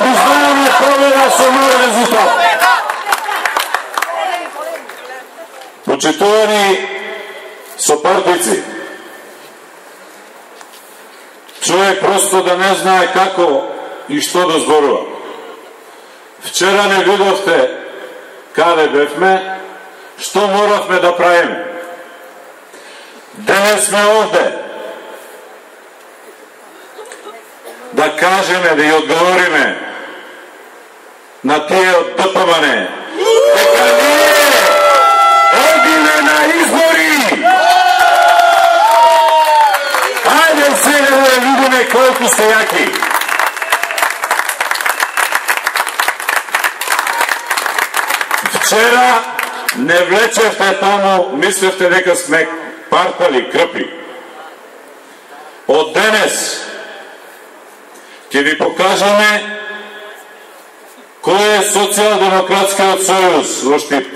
priznavamo pobjeda sa moj rezultat. Početovani sopartici, čovjek prosto da ne zna kako i što da zborува. Вчера не видовте каде бевме, што моравме да правиме. Денес сме овде да кажеме, да ја одговориме на тие од ДПМН дека ние одиме на избори. Ајде сега да видиме колку сте јаки. Вчера не влечевте таму, мислевте дека сме партали, крпи. Од денес ќе ви покажеме кој е Социјалдемократскиот сојуз во Штип.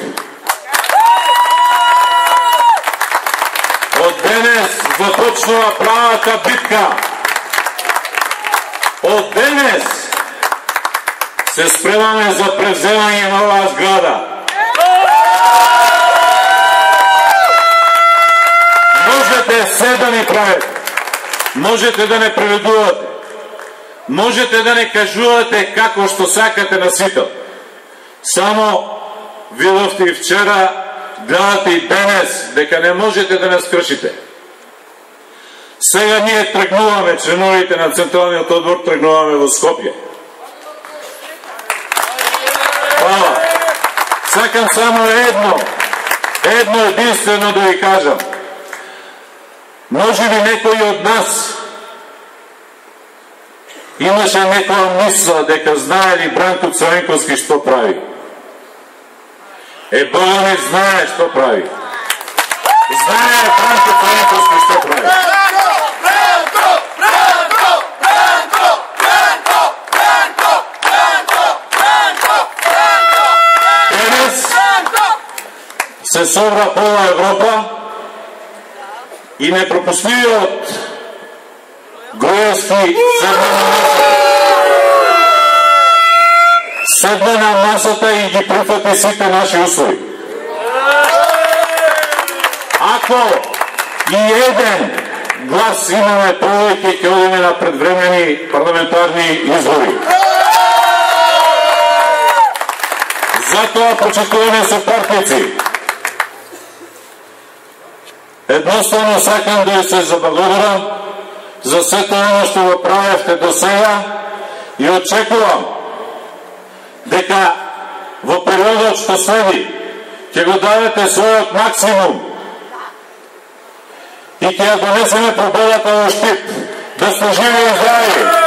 Од денес започнува правата битка. Од денес се спремаме за превземање на оваа зграда. Можете се да ни правите, можете да не преведувате, можете да не кажувате како што сакате на сите. Само видовте и вчера, гледате и денес, дека не можете да нас кршите. Сега ние тргнуваме, членовите на Централниот одбор тргнуваме во Скопје. Хвала. Сакам само едно единствено да ви кажам. Може би некој од нас имаше некоја мисла дека знае ли Бранко Црвенковски што прави. Бога не знае што прави. Знае Бранко Црвенковски што прави. Денес се собра пола Европа и непропустливиот Груевски седна на масата и ги прифати сите наши услови. Ако и еден глас имаме повеќе, ќе одиме на предвремени парламентарни избори. Затоа, почитувани сопартници, едноставно сакам да ви се заблагодарам за сето оно што го правевте до сега и очекувам дека во периодот што следи ќе го дадете својот максимум и ќе ја донесеме победата во Штип. Да сте живи и здрави!